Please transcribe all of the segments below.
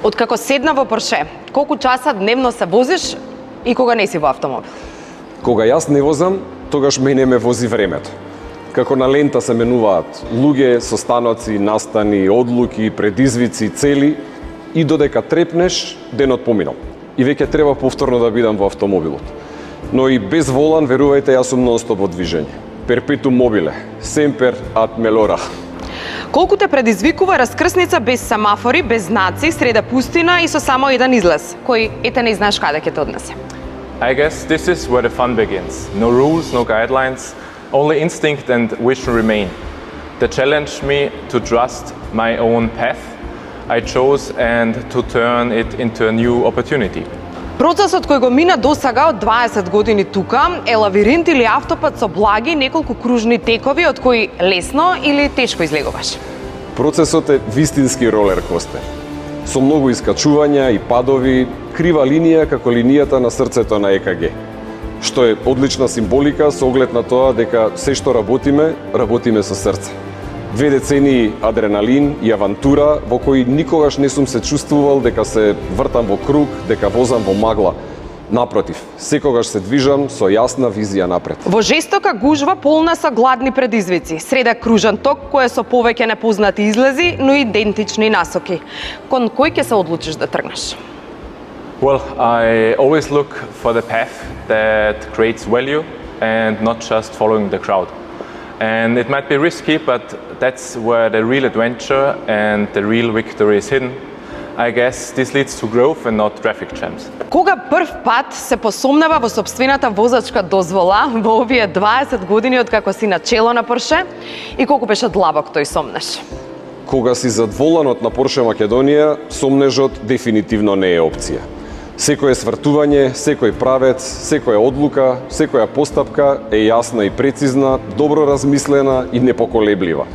Откако седна во Порше, колку часа дневно се возиш и кога не си во автомобил? Кога јас не возам, тогаш мене ме вози времето. Како на лента се менуваат луѓе, состаноци, настани, одлуки, предизвици, цели и додека трепнеш, денот поминал. И веќе треба повторно да бидам во автомобилот. Но и без волан, верувајте, јас сум нон-стоп во движење. Перпетум мобиле, семпер ад мелора. Колку те предизвикува раскрсница без семафори, без знаци, среда пустина и со само еден излез, кој ете не знаеш каде ќе те однесе? I guess this is where the fun begins. No rules, no guidelines, only instinct and vision remain. That challenged me to trust my own path I chose and to turn it into a new opportunity. Процесот кој го мина досега од 20 години тука е лавиринт или автопат со благи неколку кружни текови од кои лесно или тешко излегуваш. Процесот е вистински ролер костер. Со многу искачувања и падови, крива линија како линијата на срцето на ЕКГ. Што е одлична символика со оглед на тоа дека се што работиме со срце. 2 децении адреналин и авантура во кои никогаш не сум се чувствувал дека се вртам во круг, дека возам во магла. Напротив, секогаш се движам со јасна визија напред. Во жестока гужва полна со гладни предизвици, среда кружен ток кој е со повеќе непознати излези, но идентични насоки. Кон кој ќе се одлучиш да тргнеш? Well, I always look for the path that creates value and not just following the crowd. And it might be risky, but that's where the real adventure and the real victory is hidden. I guess this leads to growth and not traffic jams. Кога прв пат се посомнева во сопствената возачка дозвола во овие 20 години од како си на чело на Порше и колку беше длабок тој сомнеш? Кога си зад воланот на Порше Македонија, сомнежот дефинитивно не е опција. Секое свртување, секој правец, секоја одлука, секоја постапка е јасна и прецизна, добро размислена и непоколеблива.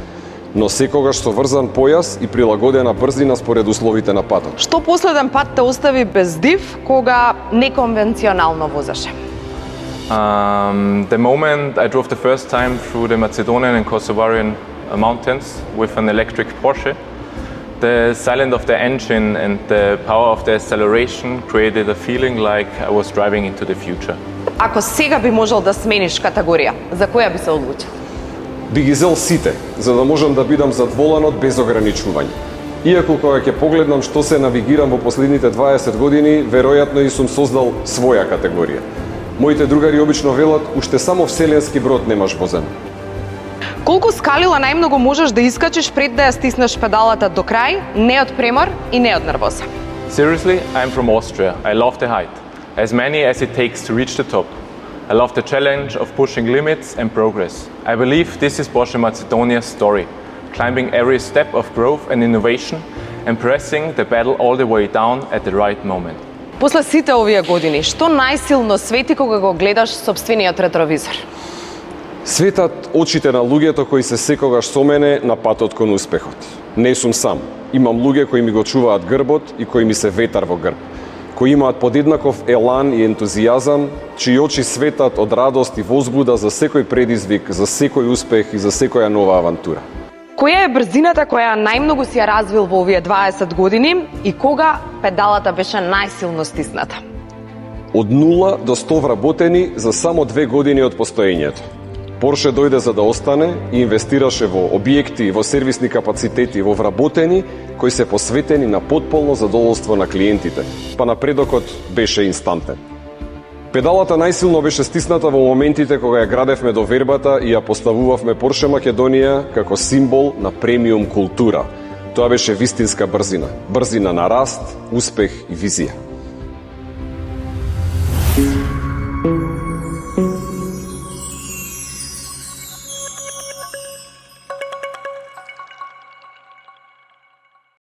Но секогаш со врзан појас и прилагодена брзина според условите на патот. Што последен пат те остави без див кога неконвенционално возеше? The moment I drove the first time through the Macedonian and Kosovarian mountains with an electric Porsche, the silence of the engine and the power of the acceleration created a feeling like I was driving into the future. Ако сега би можел да смениш категорија, за која би се одлучил? Би ги зел сите, за да можам да бидам зад воланот без ограничување. Иако кога ќе погледнам што се навигирам во последните 20 години, веројатно и сум создал своја категорија. Моите другари обично велат, уште само вселенски брод немаш во земја. Колку скалила најмногу можеш да искачиш пред да ја стиснеш педалата до крај, не од премор и не од нервоза? Seriously, I'm from Austria. I love the height, as many as it takes to reach the top. I love the challenge of pushing limits and progress. I believe this is Porsche Macedonia's story, climbing every step of growth and innovation and pressing the pedal all the way down at the right moment. После сите овие години, што најсилно свети кога го гледаш сопствениот ретровизор? Светат очите на луѓето кои се секогаш со мене на патот кон успехот. Не сум сам. Имам луѓе кои ми го чуваат грбот и кои ми се ветар во грб. Кои имаат подеднаков елан и ентузијазам, чии очи светат од радост и возбуда за секој предизвик, за секој успех и за секоја нова авантура. Која е брзината која најмногу си ја развил во овие 20 години и кога педалата беше најсилно стисната? Од 0 до 100 вработени за само 2 години од постоењето. Порше дојде за да остане и инвестираше во објекти, во сервисни капацитети, во вработени кои се посветени на потполно задоволство на клиентите, па напредокот беше инстантен. Педалата најсилно беше стисната во моментите кога ја градевме довербата и ја поставувавме Порше Македонија како символ на премиум култура. Тоа беше вистинска брзина, брзина на раст, успех и визија.